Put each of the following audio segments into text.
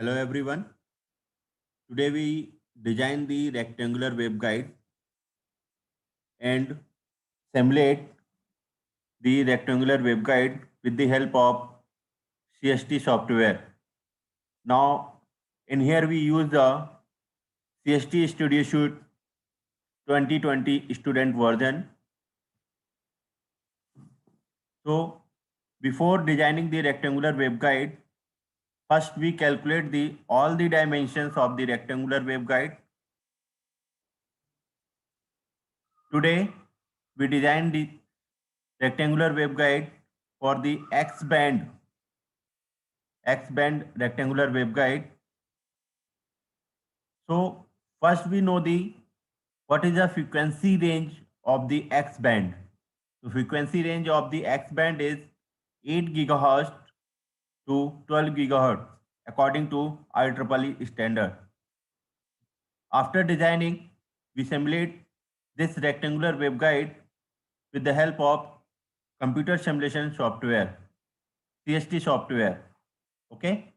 Hello everyone. Today we design the rectangular waveguide and simulate the rectangular waveguide with the help of CST software. Now in here we use the CST Studio Suite 2020 student version. So before designing the rectangular waveguide, first we calculate the all the dimensions of the rectangular waveguide. Today we design the rectangular waveguide for the X-band rectangular waveguide. So first we know the what is the frequency range of the X band. The frequency range of the X band is 8 gigahertz to 12 gigahertz according to IEEE standard. After designing, we simulate this rectangular waveguide with the help of computer simulation software, CST software. Okay,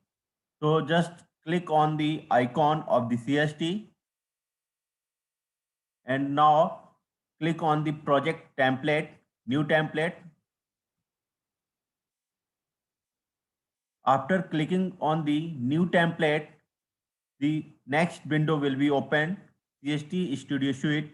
so just click on the icon of the CST and now click on the project template, new template. After clicking on the new template, the next window will be open, CST Studio Suite.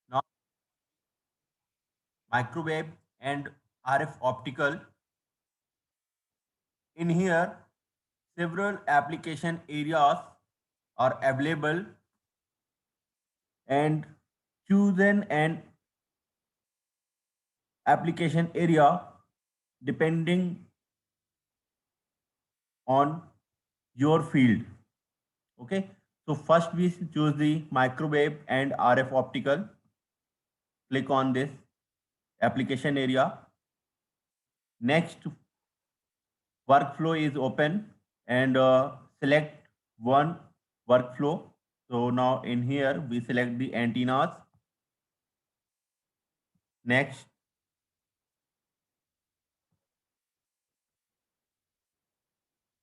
Now microwave and RF optical. In here, several application areas are available and choose an application area depending on your field. Okay, so first we choose the microwave and RF optical. Click on this application area. Next workflow is open and select one workflow. So now in here we select the antennas. Next,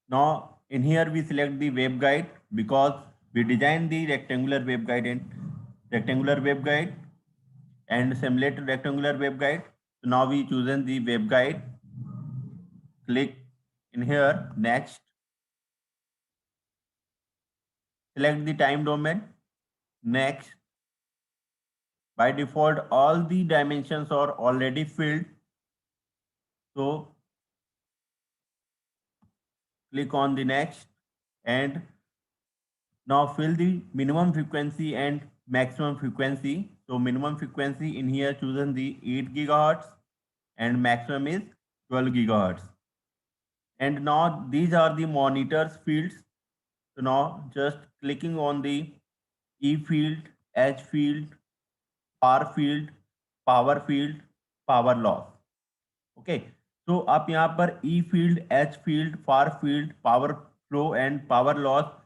now in here we select the waveguide because we designed the rectangular waveguide and simulate rectangular waveguide. So now we chosen the waveguide. Click in here. Next, select the time domain. Next, by default all the dimensions are already filled. So click on the next and now fill the minimum frequency and maximum frequency. So minimum frequency in here chosen the 8 gigahertz and maximum is 12 gigahertz. And now these are the monitors fields. So now just clicking on the E field, H field, R field, power loss. Okay. तो आप यहाँ पर E field, H field, far field, power flow and power loss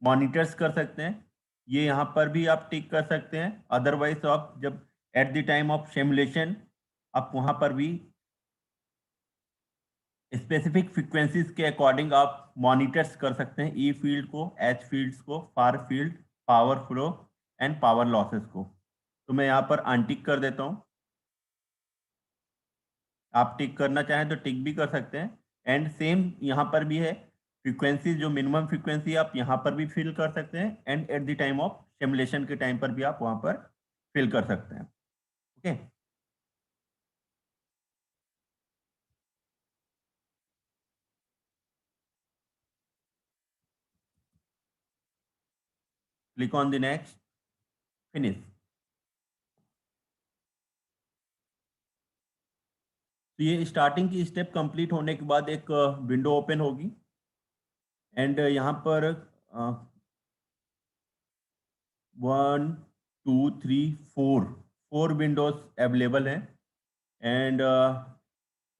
monitors कर सकते हैं। ये यहाँ पर भी आप टिक कर सकते हैं। अदरवाइज आप जब at the time of simulation आप वहाँ पर भी स्पेसिफिक फ्रीक्वेंसीज के अकॉर्डिंग आप मॉनिटर्स कर सकते हैं ई फील्ड को, एच फील्ड्स को, far field, power flow and power losses को। तो मैं यहाँ पर अनटिक कर देता हूँ। आप टिक करना चाहें तो टिक भी कर सकते हैं एंड सेम यहाँ पर भी है फ्रीक्वेंसी, जो मिनिमम फ्रीक्वेंसी आप यहाँ पर भी फिल कर सकते हैं and at the time of simulation के टाइम पर भी आप वहाँ पर फिल कर सकते हैं। Okay, click on the next, finish. तो ये स्टार्टिंग की स्टेप कंप्लीट होने के बाद एक विंडो ओपन होगी एंड यहाँ पर 1 2 3 4 विंडोज अवेलेबल हैं एंड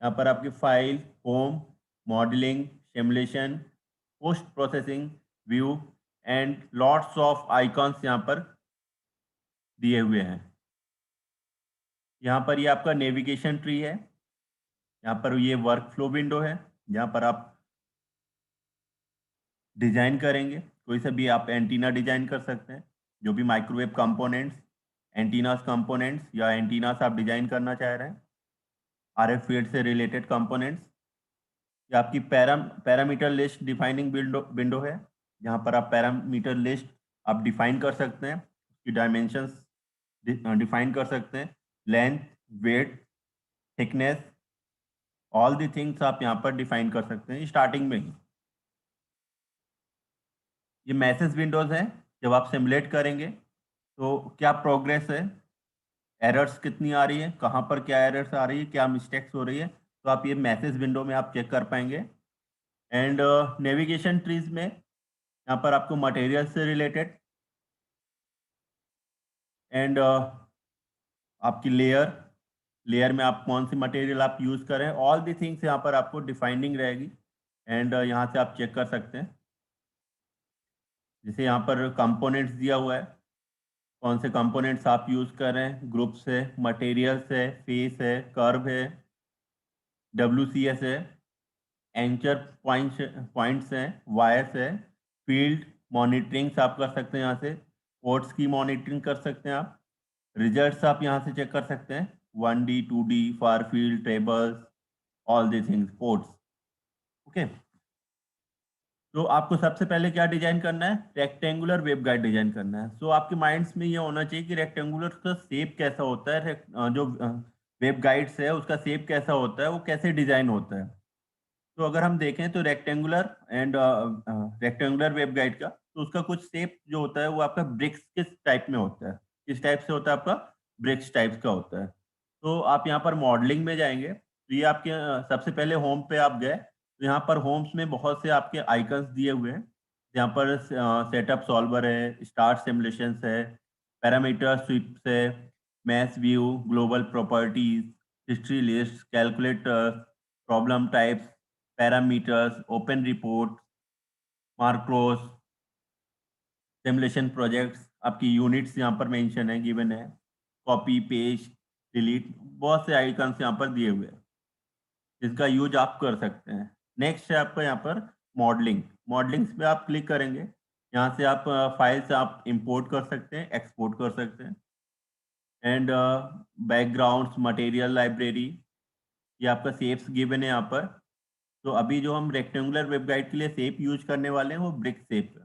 यहाँ पर आपकी file, home, modelling, simulation, post processing, view and lots of icons यहाँ पर दिए हुए हैं। यहाँ पर ये आपका नेविगेशन ट्री है। यहाँ पर ये वर्क फ्लो विंडो है, जहाँ पर आप डिजाइन करेंगे। कोई सा भी आप एंटीना डिजाइन कर सकते हैं, जो भी माइक्रोवेव कंपोनेंट्स, एंटीनास कंपोनेंट्स या एंटीनास आप डिजाइन करना चाह रहे हैं, आरएफ फील्ड से रिलेटेड कंपोनेंट्स। ये आपकी पैरामीटर लिस्ट डिफाइनिंग विंडो है, जहाँ पर आप पैरामीटर लिस्ट आप डिफाइन कर सकते हैं, उसकी डायमेंशंस डिफाइन कर सकते हैं, length, weight, thickness, all the things आप यहाँ पर डिफाइन कर सकते हैं स्टार्टिंग में ही। ये मैसेज विंडोज हैं, जब आप सिमुलेट करेंगे तो क्या प्रोग्रेस है, एरर्स कितनी आ रही है, कहाँ पर क्या एरर्स आ रही है, क्या मिस्टेक्स हो रही है, तो आप ये मैसेज विंडो में आप चेक कर पाएंगे। एंड नेविगेशन ट्रीज में यहाँ पर आपको मटेरियल से रिलेटेड एंड आपकी लेयर में आप कौन सी मटेरियल आप यूज़ करें, ऑल दी थिंग्स यहाँ पर आपको डिफाइनिंग रहेगी। एंड यहाँ से आप चेक कर सकते हैं, जैसे यहाँ पर कंपोनेंट्स दिया हुआ है, कौन से कंपोनेंट्स आप यूज़ कर रहे हैं, ग्रुप्स है, मटेरियल्स है, फेस है, कर्व है, WCS है, एंकर पॉइंट्स हैं, वायर्स है, फील्ड मॉनिटरिंग्स आप कर सकते हैं। यहाँ से पोर्ट्स की मॉनिटरिंग कर सकते हैं आप, रिजल्ट्स आप यहाँ से चेक कर सकते हैं, 1D 2D far field tables, all the things, ports. Okay, तो आपको सबसे पहले क्या डिजाइन करना है, रेक्टेंगुलर वेवगाइड डिजाइन करना है। सो आपके माइंड्स में ये होना चाहिए कि रेक्टेंगुलर का शेप कैसा होता है, जो वेवगाइड्स है उसका शेप कैसा होता है, वो कैसे डिजाइन होता है। तो अगर हम देखें तो रेक्टेंगुलर वेवगाइड का, तो उसका कुछ शेप जो होता है वो आपका ब्रिक्स के टाइप में होता है। किस टाइप से होता है आपका, ब्रिक्स टाइप का होता है। तो आप यहाँ पर मॉडलिंग में जाएंगे, तो ये आपके सबसे पहले होम पे आप गए, तो यहाँ पर होम्स में बहुत से आपके आइकन्स दिए हुए हैं। यहाँ पर सेटअप सॉल्वर है, स्टार सिमुलेशंस है, पैरामीटर स्वीप्स है, math view, global properties, history list, calculator, problem types, parameters, open report, macros, simulation projects, आपकी यूनिट्स यहाँ पर मेंशन है, गिवन है, कॉपी पेस्ट डिलीट, बहुत से आइकन्स यहाँ पर दिए हुए हैं जिसका यूज आप कर सकते हैं। नेक्स्ट है आपका यहाँ पर मॉडलिंग। मॉडलिंग्स पे आप क्लिक करेंगे, यहाँ से आप फाइल्स आप इंपोर्ट कर सकते हैं, एक्सपोर्ट कर सकते हैं। एंड बैकग्राउंड्स, मटेरियल लाइब्रेरी, ये आपका शेप्स गिवन है यहाँ पर। तो अभी जो हम रेक्टेंगुलर वेबगाइड के लिए शेप यूज करने वाले हैं वो ब्रिक शेप है।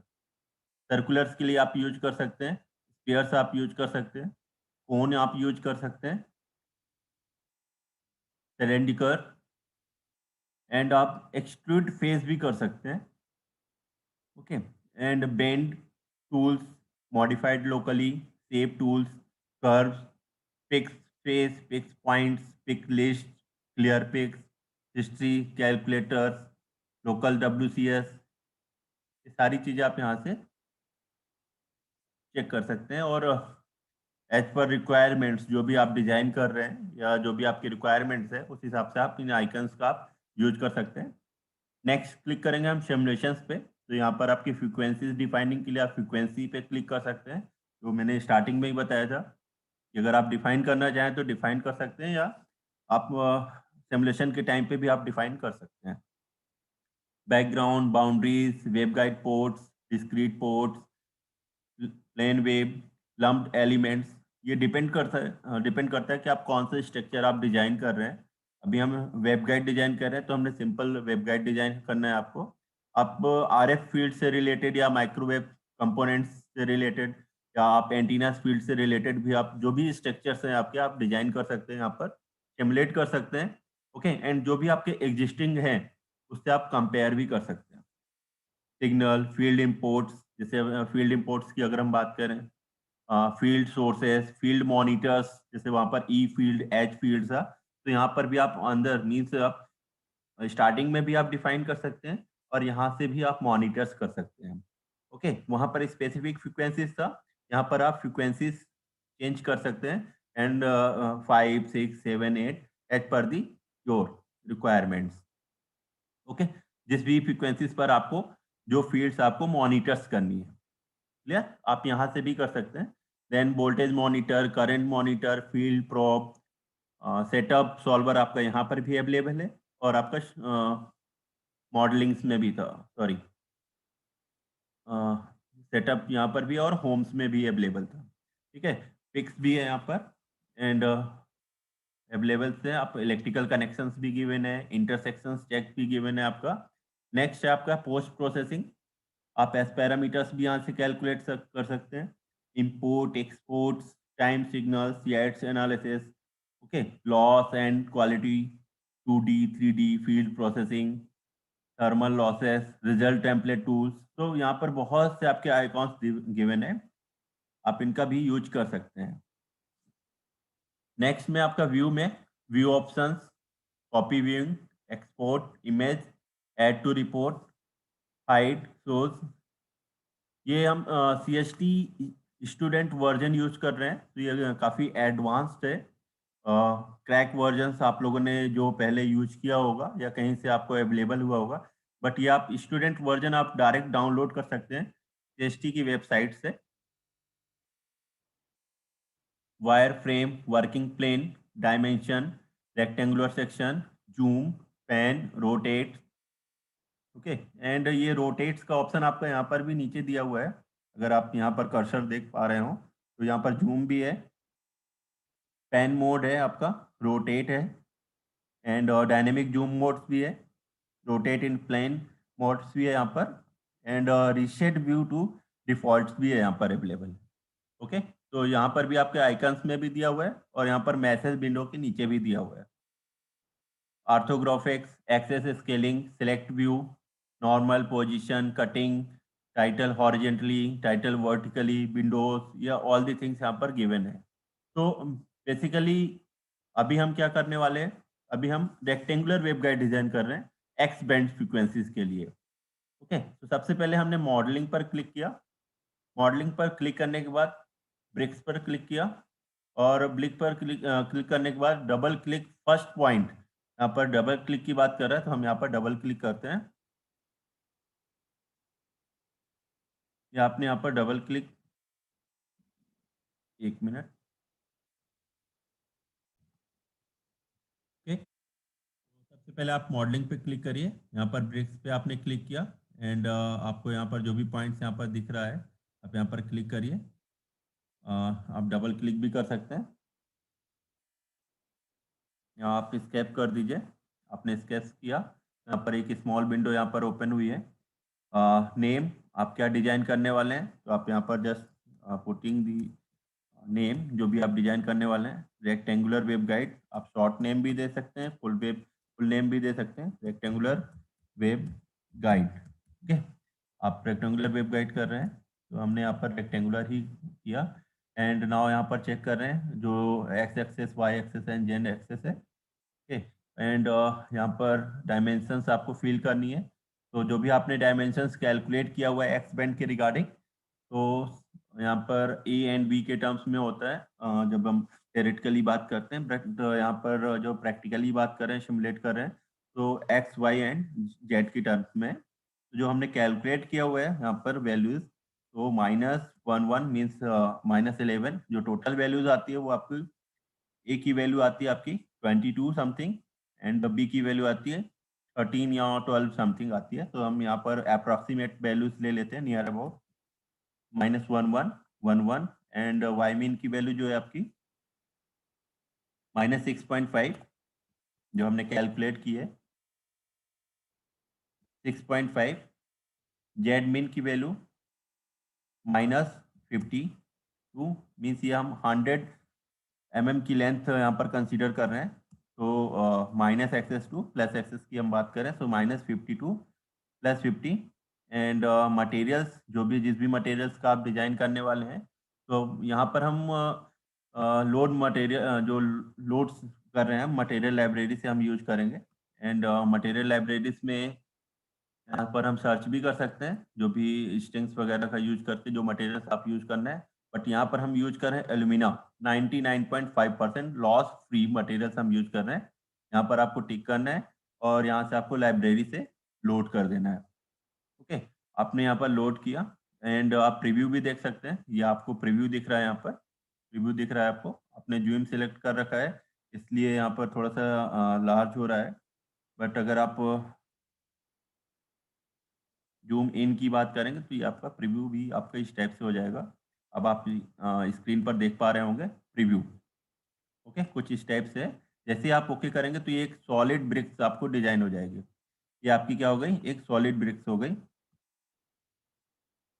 सर्कुलर्स के लिए आप यूज कर सकते हैं, स्फीयर्स आप यूज कर सकते हैं, कोन आप यूज कर सकते हैं, सिलेंडर, एंड आप एक्सट्रूड फेस भी कर सकते हैं। Okay, and bend tools, modified locally, shape tools, curves, picks face, picks points, pick list, clear picks, history, calculators, local WCS, ये सारी चीज़ें आप यहाँ से चेक कर सकते हैं। और एज पर रिक्वायरमेंट्स जो भी आप डिजाइन कर रहे हैं या जो भी आपकी रिक्वायरमेंट्स है, उस हिसाब से आप इन आइकन्स का आप यूज कर सकते हैं। नेक्स्ट क्लिक करेंगे हम सिमुलेशंस पे, तो यहाँ पर आपकी फ्रीक्वेंसीज डिफाइनिंग के लिए आप फ्रीक्वेंसी पे क्लिक कर सकते हैं, जो मैंने स्टार्टिंग में ही बताया था कि अगर आप डिफाइन करना चाहें तो डिफाइन कर सकते हैं, या आप सिमुलेशन के टाइम पे भी आप डिफाइन कर सकते हैं। Background, boundaries, waveguide ports, discrete ports, plane wave, lumped elements, ये डिपेंड करता है कि आप कौन सा स्ट्रक्चर आप डिजाइन कर रहे हैं। अभी हम वेब गाइड डिजाइन कर रहे हैं, तो हमने सिंपल वेब गाइड डिजाइन करना है आपको। आप RF फील्ड से रिलेटेड या माइक्रोवेव कंपोनेंट्स से रिलेटेड या आप एंटीनास फील्ड से रिलेटेड भी आप जो भी स्ट्रक्चर्स हैं आपके, आप डिजाइन कर सकते हैं, यहाँ पर सिमुलेट कर सकते हैं। ओके, एंड जो भी आपके एग्जिस्टिंग हैं उससे आप कंपेयर भी कर सकते हैं। सिग्नल, फील्ड इंपोर्ट्स, जैसे फील्ड इंपोर्ट्स की अगर हम बात करें, फील्ड सोर्सेस, फील्ड मॉनिटर्स, जैसे वहाँ पर ई फील्ड, एच फील्ड था, तो यहाँ पर भी आप अंदर मीन्स आप स्टार्टिंग में भी आप डिफाइन कर सकते हैं और यहाँ से भी आप मॉनिटर्स कर सकते हैं। ओके, वहाँ पर स्पेसिफिक फ्रीक्वेंसीज था, यहाँ पर आप फ्रीक्वेंसीज चेंज कर सकते हैं। And 5, 6, 7, 8 as per the your requirements. Okay, जिस भी फ्रीक्वेंसीज पर आपको जो फील्ड्स आपको मॉनिटर्स करनी है, क्लियर, आप यहाँ से भी कर सकते हैं। Then voltage monitor, current monitor, field probe, setup solver आपका यहाँ पर भी अवेलेबल है, और आपका मॉडलिंग्स में भी था, सॉरी, सेटअप यहाँ पर भी और होम्स में भी अवेलेबल था। ठीक है, फिक्स भी है यहाँ पर, एंड अवेलेबल से आप इलेक्ट्रिकल कनेक्शंस भी गिवन है, इंटरसेक्शंस चेक भी गिवन है आपका। नेक्स्ट है आपका पोस्ट प्रोसेसिंग। आप एस पैरामीटर्स भी यहाँ से कैलकुलेट कर सकते हैं, इंपोर्ट एक्सपोर्ट्स, टाइम सिग्नल्स, याइट्स analysis, okay, loss and quality, 2D 3D field processing, thermal losses, result template tools. तो यहाँ पर बहुत से आपके आइकॉन्स गिवन है, आप इनका भी यूज कर सकते हैं। नेक्स्ट में आपका व्यू में view options, copy viewing, export image, add to report, hide shows. ये हम CST स्टूडेंट वर्जन यूज कर रहे हैं, तो ये काफ़ी एडवांस्ड है। क्रैक वर्जन्स आप लोगों ने जो पहले यूज किया होगा या कहीं से आपको अवेलेबल हुआ होगा, बट ये आप स्टूडेंट वर्जन आप डायरेक्ट डाउनलोड कर सकते हैं CST की वेबसाइट से। Wire frame, working plane, dimension, rectangular section, zoom, pan, rotate, okay, and ये रोटेट्स का ऑप्शन आपका यहाँ पर भी नीचे दिया हुआ है। अगर आप यहाँ पर कर्सर देख पा रहे हो तो यहाँ पर जूम भी है, पैन मोड है आपका, रोटेट है, एंड डायनेमिक जूम मोड्स भी है, रोटेट इन प्लेन मोड्स भी है यहाँ पर, and reset view to defaults भी है यहाँ पर अवेलेबल। ओके, तो यहाँ पर भी आपके आइकन्स में भी दिया हुआ है, और यहाँ पर मैसेज विंडो के नीचे भी दिया हुआ है। Orthographics, axes scaling, select view, normal position, cutting, title horizontally, title vertically, windows, या ऑल द थिंग्स यहाँ पर गिवन है। तो बेसिकली अभी हम क्या करने वाले हैं, अभी हम रेक्टेंगुलर वेवगाइड डिजाइन कर रहे हैं एक्स बैंड फ्रीक्वेंसीज के लिए। ओके, तो सबसे पहले हमने मॉडलिंग पर क्लिक किया, मॉडलिंग पर क्लिक करने के बाद ब्रिक्स पर क्लिक किया, और ब्लिक पर क्लिक करने के बाद डबल क्लिक फर्स्ट पॉइंट, यहाँ पर डबल क्लिक की बात कर रहे हैं तो हम यहाँ पर डबल क्लिक करते हैं, या आपने यहाँ पर डबल क्लिक, एक मिनट, ओके, सबसे पहले आप मॉडलिंग पे क्लिक करिए, यहाँ पर ब्रिक्स पे आपने क्लिक किया, एंड आपको यहाँ पर जो भी पॉइंट्स यहाँ पर दिख रहा है आप यहाँ पर क्लिक करिए, आप डबल क्लिक भी कर सकते हैं, यहाँ आप स्केप कर दीजिए, आपने स्केप किया, यहाँ पर एक स्मॉल विंडो यहाँ पर ओपन हुई है। नेम, आप क्या डिजाइन करने वाले हैं, तो आप यहाँ पर जस्ट पुटिंग दी नेम, जो भी आप डिजाइन करने वाले हैं, रेक्टेंगुलर वेब गाइड, आप शॉर्ट नेम भी दे सकते हैं, फुल नेम भी दे सकते हैं, रेक्टेंगुलर वेब गाइड। ठीक है, आप रेक्टेंगुलर वेब गाइड कर रहे हैं तो हमने यहाँ पर रेक्टेंगुलर ही किया, एंड नाउ यहाँ पर चेक कर रहे हैं जो X axis, Y axis and Z axis है। ओके, एंड यहाँ पर डायमेंशंस आपको फिल करनी है, तो जो भी आपने डायमेंशंस कैलकुलेट किया हुआ है एक्स बैंड के रिगार्डिंग, तो यहाँ पर ए एंड बी के टर्म्स में होता है जब हम थेरेटिकली बात करते हैं, बट यहाँ पर जो प्रैक्टिकली बात कर रहे हैं, सिमुलेट कर रहे हैं, तो एक्स वाई एंड जेड की टर्म्स में, तो जो हमने कैलकुलेट किया हुआ है यहाँ पर वैल्यूज, तो -11 मीन्स -11, जो टोटल वैल्यूज आती है वो आपकी, ए की वैल्यू आती है आपकी 22 समथिंग, एंड बी की वैल्यू आती है 13 या 12 समथिंग आती है, तो हम यहाँ पर अप्रॉक्सीमेट वैल्यूज ले लेते हैं, near about -11 and Y mean की वैल्यू जो है आपकी -6.5, जो हमने कैलकुलेट की है 6.5, जेड मीन की वैल्यू -52, मीन्स ये हम 100 mm की लेंथ यहाँ पर कंसीडर कर रहे हैं, तो minus axis to plus axis की हम बात करें, तो -52 + 50, एंड मटेरियल्स, जो भी जिस भी मटेरियल्स का आप डिजाइन करने वाले हैं, तो यहाँ पर हम लोड मटेरियल जो लोड्स कर रहे हैं मटेरियल लाइब्रेरी से हम यूज करेंगे, एंड मटेरियल लाइब्रेरीज में यहाँ पर हम सर्च भी कर सकते हैं, जो भी स्ट्रिंग्स वगैरह का यूज करते हैं, जो मटेरियल्स आप यूज करना है, बट यहाँ पर हम यूज कर रहे हैं एल्यूमिना, 99.5% लॉस फ्री मटेरियल्स हम यूज कर रहे हैं, यहाँ पर आपको टिक करना है, और यहाँ से आपको लाइब्रेरी से लोड कर देना है। ओके, आपने यहाँ पर लोड किया एंड आप प्रीव्यू भी देख सकते हैं। ये आपको प्रीव्यू दिख रहा है, यहाँ पर प्रीव्यू दिख रहा है आपको। आपने जूम सिलेक्ट कर रखा है इसलिए यहाँ पर थोड़ा सा लार्ज हो रहा है, बट अगर आप जूम इन की बात करेंगे तो ये आपका प्रीव्यू भी आपका इस टाइप से हो जाएगा। अब आप स्क्रीन पर देख पा रहे होंगे प्रीव्यू। ओके, कुछ इस टाइप से जैसे ही आप ओके करेंगे तो ये एक सॉलिड ब्रिक्स आपको डिजाइन हो जाएगी। ये आपकी क्या हो गई, एक सॉलिड ब्रिक्स हो गई।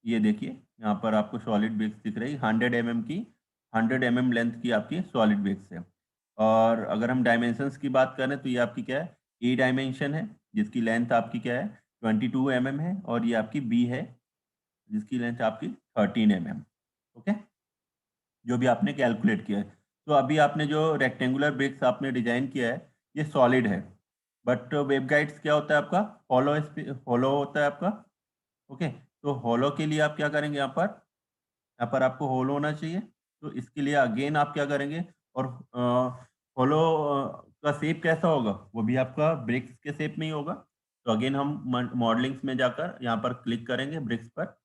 ये देखिए यहाँ पर आपको सॉलिड ब्रिक्स दिख रही 100 mm की, 100 mm लेंथ की आपकी सॉलिड ब्रिक्स है। और अगर हम डायमेंशंस की बात करें तो ये आपकी क्या है, ए डायमेंशन है जिसकी लेंथ आपकी क्या है 22 mm है, और ये आपकी बी है जिसकी लेंथ आपकी 13 mm। ओके, जो भी आपने कैलकुलेट किया है। तो अभी आपने जो रेक्टेंगुलर ब्रिक्स आपने डिजाइन किया है ये सॉलिड है, बट वेबगाइड्स क्या होता है आपका, हॉलो हॉलो होता है आपका। ओके, तो हॉलो के लिए आप क्या करेंगे, यहाँ पर आपको हॉलो होना चाहिए। तो इसके लिए अगेन आप क्या करेंगे, और हॉलो का शेप कैसा होगा, वो भी आपका ब्रिक्स के शेप में ही होगा। तो अगेन हम मॉडलिंग्स में जाकर यहाँ पर क्लिक करेंगे ब्रिक्स पर,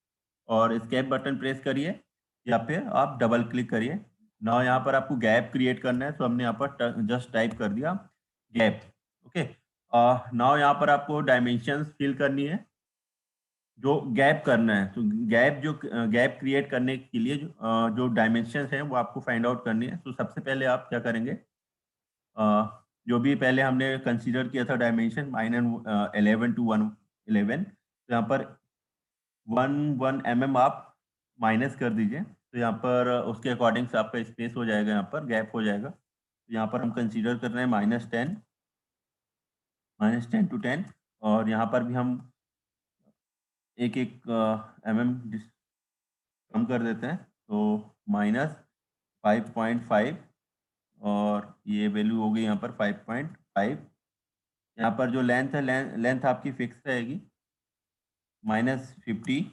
और एस्केप बटन प्रेस करिए, या फिर आप डबल क्लिक करिए। ना यहाँ पर आपको गैप क्रिएट करना है, तो हमने यहाँ पर जस्ट टाइप कर दिया गैप। ओके, नाउ यहाँ पर आपको डायमेंशंस फिल करनी है, जो गैप करना है। तो गैप क्रिएट करने के लिए जो डायमेंशंस हैं वो आपको फाइंड आउट करनी है। तो सबसे पहले आप क्या करेंगे, जो भी पहले हमने कंसीडर किया था डायमेंशन -11 to 111, तो यहाँ पर 1 mm आप माइनस कर दीजिए। तो यहाँ पर उसके अकॉर्डिंग से आपका स्पेस हो जाएगा, यहाँ पर गैप हो जाएगा। तो यहाँ पर हम कंसीडर कर रहे हैं -10 to 10, और यहाँ पर भी हम एक एक mm कम कर देते हैं। तो -5.5, और ये वैल्यू हो गई यहाँ पर 5.5। यहाँ पर जो लेंथ है, लेंथ आपकी फिक्स रहेगी -50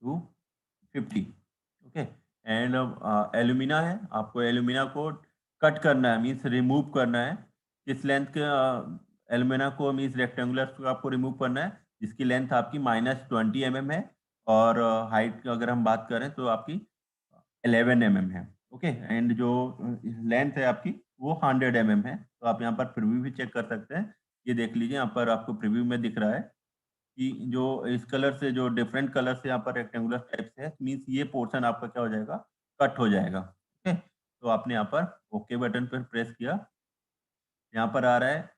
to 50। ओके, एंड एल्यूमिना है, आपको एल्यूमिना को कट करना है, मीन्स रिमूव करना है। किस लेंथ के एल्यूमिना को, मीन्स रेक्टेंगुलर को आपको रिमूव करना है जिसकी लेंथ आपकी -20 mm है, और हाइट अगर हम बात करें तो आपकी 11 mm है। ओके, एंड जो लेंथ है आपकी वो 100 mm है। तो आप यहाँ पर प्रीव्यू भी चेक कर सकते हैं। ये देख लीजिए, यहाँ पर आपको प्रीव्यू में दिख रहा है कि जो इस कलर से, जो डिफरेंट कलर से यहाँ पर रेक्टेंगुलर टाइप से है, मीन्स ये पोर्शन आपका क्या हो जाएगा, कट हो जाएगा। ओके, तो आपने यहाँ पर ओके बटन पर प्रेस किया। यहाँ पर आ रहा है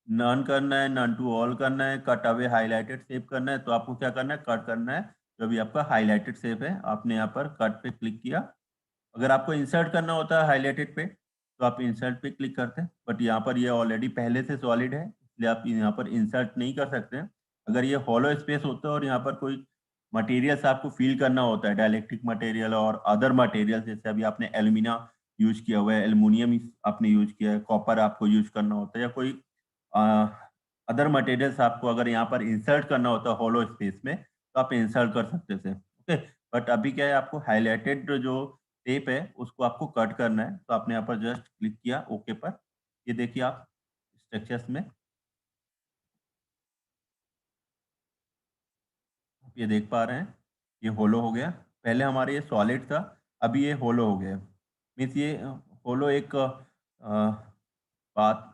नन करना है, नन टू ऑल करना है, कट अवे हाईलाइटेड शेप करना है। तो आपको क्या करना है, कट करना है जो भी आपका हाईलाइटेड शेप है। आपने यहाँ पर कट पे क्लिक किया। अगर आपको इंसर्ट करना होता है हाईलाइटेड पे तो आप इंसर्ट पे क्लिक करते हैं, बट यहाँ पर ये ऑलरेडी पहले से सॉलिड है इसलिए आप यहाँ पर इंसर्ट नहीं कर सकते हैं। अगर ये हॉलो स्पेस होता है और यहाँ पर कोई मटेरियल्स आपको फील करना होता है, डाइलेक्ट्रिक मटेरियल और अदर मटेरियल, जैसे अभी आपने एल्यूमिना यूज किया हुआ है, एल्युमिनियम आपने यूज किया है, कॉपर आपको यूज करना होता है, या कोई अदर मटेरियल्स आपको अगर यहाँ पर इंसर्ट करना होता है हॉलो स्पेस में, तो आप इंसर्ट कर सकते थे। ओके, बट अभी क्या है, आपको हाईलाइटेड जो टेप है उसको आपको कट करना है। तो आपने यहाँ पर जस्ट क्लिक किया ओके पर। ये देखिए आप स्ट्रक्चर्स में आप ये देख पा रहे हैं, ये होलो हो गया। पहले हमारे ये सॉलिड था, अभी ये होलो हो गया। मीन्स ये होलो एक बात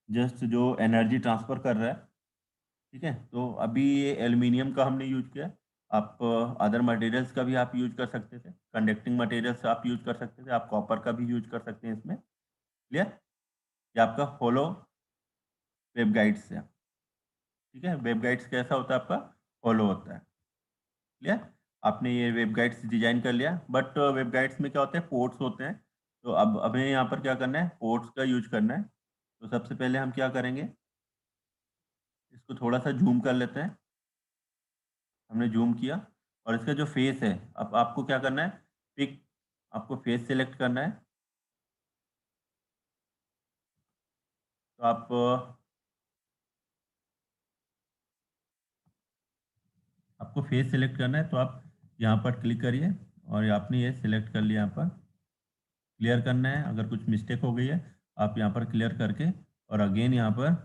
जस्ट जो एनर्जी ट्रांसफर कर रहा है। ठीक है, तो अभी ये एल्युमिनियम का हमने यूज किया। आप अदर मटेरियल्स का भी आप यूज कर सकते थे, कंडक्टिंग मटेरियल्स आप यूज कर सकते थे, आप कॉपर का भी यूज कर सकते हैं इसमें। क्लियर? ये आपका होलो वेबगाइड्स है। ठीक है, वेबगाइड्स कैसा होता है आपका, होलो होता है। क्लियर? आपने ये वेबगाइड्स डिजाइन कर लिया, बट वेबगाइड्स में क्या होते हैं, पोर्ट्स होते हैं। तो अब हमें यहाँ पर क्या करना है, पोर्ट्स का यूज करना है। तो सबसे पहले हम क्या करेंगे, इसको थोड़ा सा जूम कर लेते हैं। हमने जूम किया, और इसका जो फेस है, अब आपको क्या करना है, पिक, आपको फेस सिलेक्ट करना है। तो आपको फेस सिलेक्ट करना है, तो आप यहाँ पर क्लिक करिए, और आपने ये सिलेक्ट कर लिया। यहाँ पर क्लियर करना है, अगर कुछ मिस्टेक हो गई है आप यहाँ पर क्लियर करके और अगेन यहाँ पर,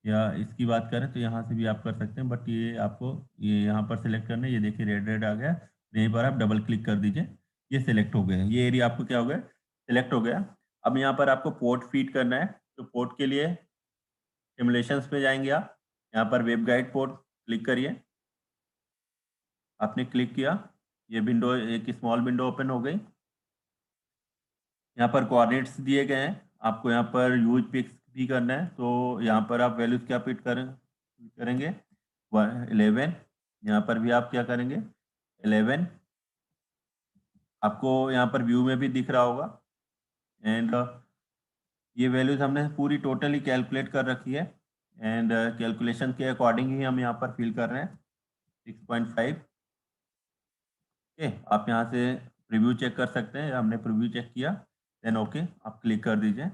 या इसकी बात करें तो यहाँ से भी आप कर सकते हैं, बट ये आपको ये यहाँ पर सिलेक्ट करना है। ये देखिए रेड रेड आ गया, यहीं पर आप डबल क्लिक कर दीजिए, ये सिलेक्ट हो गया, ये एरिया आपको क्या हो गया, सिलेक्ट हो गया। अब यहाँ पर आपको पोर्ट फीड करना है, तो पोर्ट के लिए सिमुलेशंस पे जाएंगे आप, यहाँ पर वेब गाइड पोर्ट क्लिक करिए। आपने क्लिक किया, ये विंडो, एक स्मॉल विंडो ओपन हो गई। यहाँ पर कोऑर्डिनेट्स दिए गए हैं, आपको यहाँ पर यूज पिक्स भी करना है, तो यहाँ पर आप वैल्यूज क्या फिट करेंगे 11। यहाँ पर भी आप क्या करेंगे 11, आपको यहाँ पर व्यू में भी दिख रहा होगा। एंड ये वैल्यूज हमने पूरी टोटली कैलकुलेट कर रखी है, एंड कैलकुलेशन के अकॉर्डिंग ही हम यहाँ पर फिल कर रहे हैं 6.5। ओके, आप यहाँ से प्रीव्यू चेक कर सकते हैं, हमने प्रीव्यू चेक किया, देन ओके आप क्लिक कर दीजिए।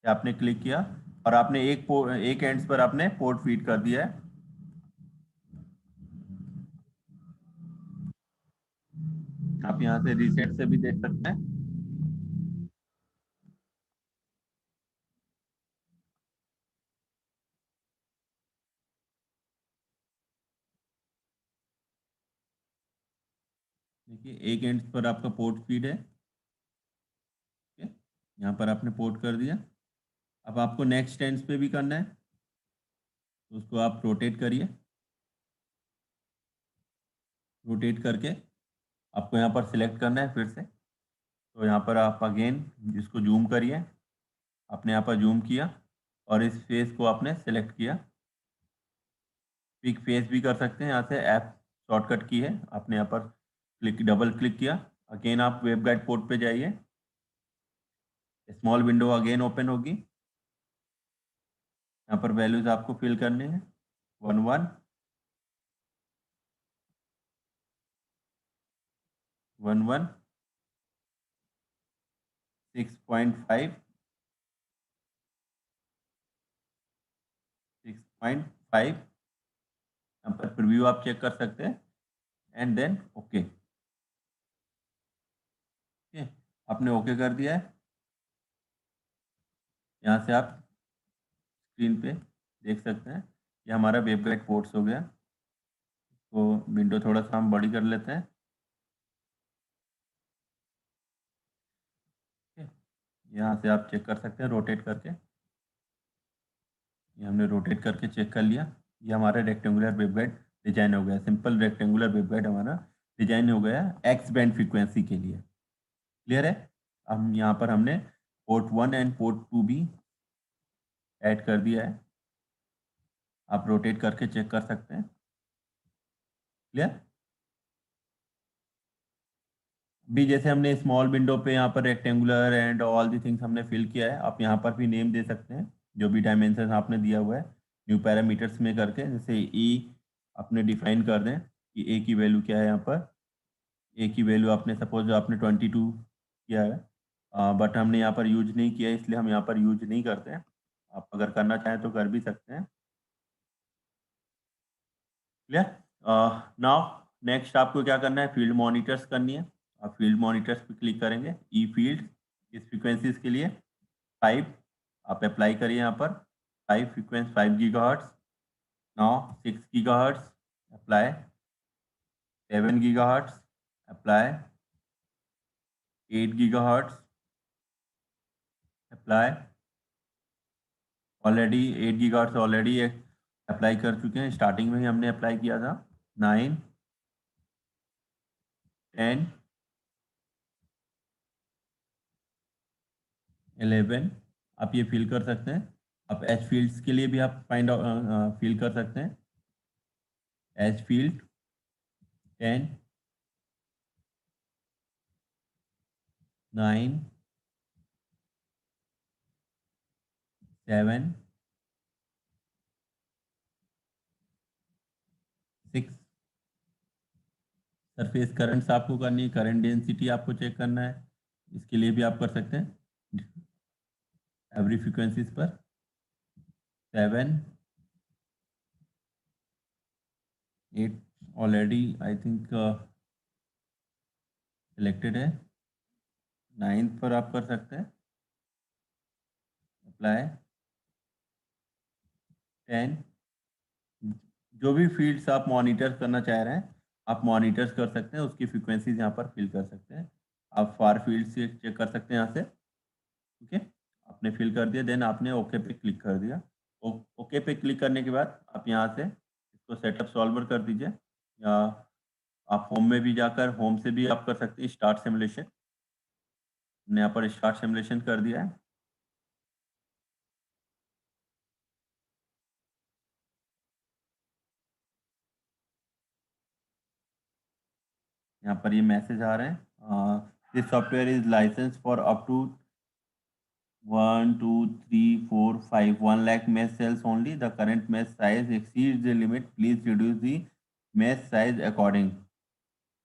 आपने क्लिक किया और आपने एक एंड्स पर आपने पोर्ट फीड कर दिया है। आप यहाँ से रीसेट से भी देख सकते हैं। देखिए एक एंड्स पर आपका पोर्ट फीड है, यहाँ पर आपने पोर्ट कर दिया। अब आपको नेक्स्ट एंड्स पे भी करना है, तो उसको आप रोटेट करिए, रोटेट करके आपको यहाँ पर सिलेक्ट करना है फिर से। तो यहाँ पर आप अगेन इसको जूम करिए, आपने यहाँ पर जूम किया और इस फेस को आपने सेलेक्ट किया। पिक फेस भी कर सकते हैं, यहाँ से ऐप शॉर्टकट की है, आपने यहाँ पर डबल क्लिक किया। अगेन आप वेब गाइड पोर्ट पे जाइए, स्मॉल विंडो अगेन ओपन होगी। यहाँ पर वैल्यूज आपको फिल करने हैं 11, 11, 6.5, 6.5। यहाँ पर प्रीव्यू आप चेक कर सकते हैं, एंड देन ओके। आपने ओके कर दिया है। यहाँ से आप स्क्रीन पे देख सकते हैं कि हमारा वेब गाइड पोर्ट्स हो गया। तो विंडो थोड़ा सा हम बड़ी कर लेते हैं। यहाँ से आप चेक कर सकते हैं रोटेट करके, ये हमने रोटेट करके चेक कर लिया। ये हमारा रेक्टेंगुलर वेबगाइड डिजाइन हो गया, सिंपल रेक्टेंगुलर वेबगाइड हमारा डिजाइन हो गया एक्स बैंड फ्रीक्वेंसी के लिए। क्लियर है। हम यहाँ पर हमने पोर्ट 1 एंड पोर्ट 2 भी ऐड कर दिया है, आप रोटेट करके चेक कर सकते हैं। क्लियर। भी जैसे हमने स्मॉल विंडो पे यहाँ पर rectangular and all the things हमने फिल किया है, आप यहाँ पर भी नेम दे सकते हैं जो भी डायमेंशन आपने दिया हुआ है, न्यू पैरामीटर्स में करके। जैसे ई अपने डिफाइन कर दें कि ए की वैल्यू क्या है, यहाँ पर ए की वैल्यू आपने सपोज आपने 22 किया है, बट हमने यहाँ पर यूज नहीं किया है, इसलिए हम यहाँ पर यूज नहीं करते हैं। आप अगर करना चाहें तो कर भी सकते हैं। क्लियर। नाउ नेक्स्ट आपको क्या करना है, फील्ड मॉनिटर्स करनी है। आप फील्ड मॉनिटर्स पे क्लिक करेंगे, ई फील्ड इस फ्रीक्वेंसीज के लिए 5 आप अप्लाई करिए यहाँ पर। 5 frequency 5 gigahertz. Now 6 gigahertz apply, 7 gigahertz apply, 8 gigahertz apply. Already 8 gigahertz already apply कर चुके हैं, स्टार्टिंग में ही हमने अप्लाई किया था। 9, 10, 11 आप ये फिल कर सकते हैं। आप एच फील्ड्स के लिए भी आप फाइंड फिल कर सकते हैं। H field 10, 9, 7, 6। सरफेस करंट्स आपको करनी है, करंट डेंसिटी आपको चेक करना है, इसके लिए भी आप कर सकते हैं एवरी फ्रीक्वेंसीज पर। 7, 8 ऑलरेडी आई थिंक सिलेक्टेड है। 9 पर आप कर सकते हैं। अप्लाई 10। जो भी फील्ड्स आप मॉनिटर करना चाह रहे हैं आप मॉनिटर्स कर सकते हैं, उसकी फ्रीक्वेंसीज यहाँ पर फिल कर सकते हैं। आप फार फील्ड से चेक कर सकते हैं यहाँ से। ठीक है, आपने फिल कर दिया, देन आपने ओके पे क्लिक कर दिया। ओके पे क्लिक करने के बाद आप यहाँ से इसको सेटअप सॉल्वर कर दीजिए, या आप होम में भी जाकर होम से भी आप कर सकते हैं स्टार्ट सिमुलेशन। हमने यहाँ पर स्टार्ट सिमुलेशन कर दिया है। यहाँ पर ये मैसेज आ रहे हैं, this software is license for up to 1 lakh mesh cells only. The current mesh size exceeds the limit. Please reduce the mesh size according.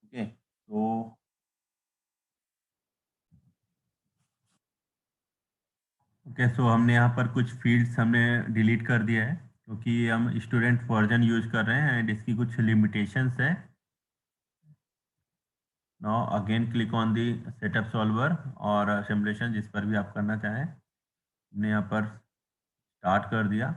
Okay, so हमने यहाँ पर कुछ फील्ड्स हमने डिलीट कर दिया है क्योंकि हम स्टूडेंट वर्जन यूज कर रहे हैं एंड इसकी कुछ लिमिटेशंस है। Now again click on the setup solver और सिमुलेशन जिस पर भी आप करना चाहें। हमने यहाँ पर स्टार्ट कर दिया।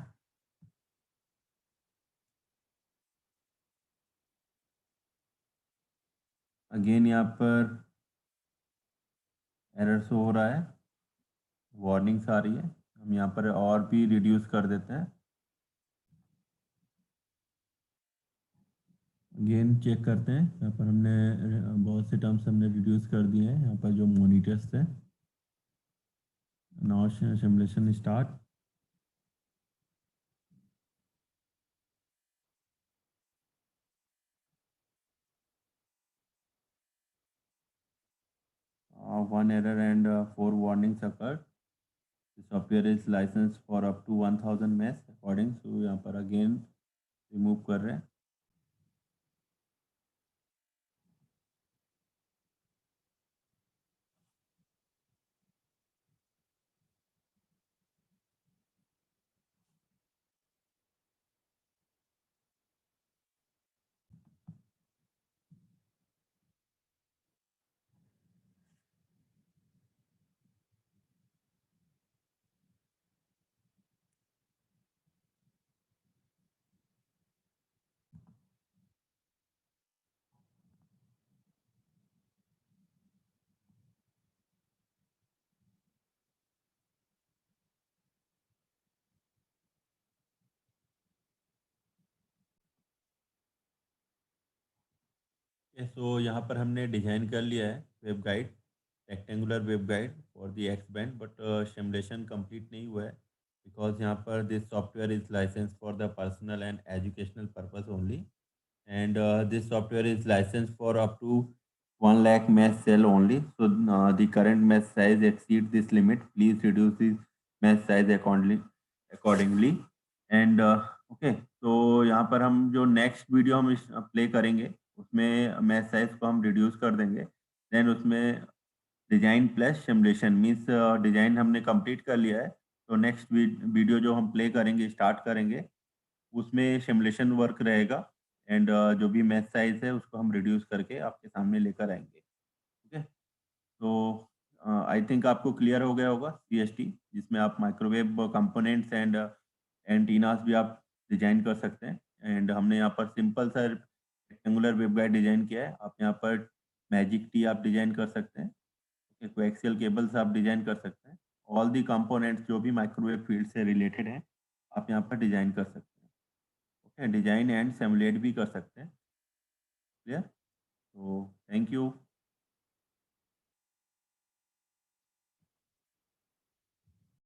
अगेन यहाँ पर एरर शो हो रहा है, वार्निंग्स आ रही है। हम यहाँ पर और भी रिड्यूस कर देते हैं। अगेन चेक करते हैं, यहाँ पर हमने बहुत से टर्म्स हमने रिड्यूस कर दिए हैं। यहाँ पर जो मॉनिटर्स थे, now simulation start. One error and 4 warnings occurred. The software is licensed for up to 1000 mesh according, so यहाँ पर अगेन रिमूव कर रहे हैं। सो यहाँ पर हमने डिजाइन कर लिया है wave guide, rectangular wave guide for the X band, but simulation complete नहीं हुआ है बिकॉज यहाँ पर this software is license for the personal and educational purpose only, and this software is licensed for up to 1 lakh mesh cell only. So the current mesh size exceeds this limit. Please reduce the mesh size accordingly. And okay, तो यहाँ पर हम जो next video हम play करेंगे उसमें match size को हम रिड्यूस कर देंगे। देन उसमें design plus simulation means design हमने कंप्लीट कर लिया है, तो नेक्स्ट वीडियो जो हम प्ले करेंगे स्टार्ट करेंगे उसमें सिमुलेशन वर्क रहेगा एंड जो भी मैच साइज है उसको हम रिड्यूस करके आपके सामने लेकर आएंगे। ठीक है, तो आई थिंक आपको क्लियर हो गया होगा CST, जिसमें आप माइक्रोवेव कंपोनेंट्स एंड एंटीनास भी आप डिजाइन कर सकते हैं। एंड हमने यहाँ पर सिंपल सा रेक्टेंगुलर वेवगाइड डिजाइन किया है। आप यहाँ पर मैजिक टी आप डिजाइन कर सकते हैं, कोएक्सियल केबल्स आप डिजाइन कर सकते हैं। ऑल दी कंपोनेंट्स जो भी माइक्रोवेव फील्ड से रिलेटेड हैं आप यहाँ पर डिजाइन कर सकते हैं। ओके, डिजाइन एंड सिमुलेट भी कर सकते हैं। क्लियर? तो थैंक यू।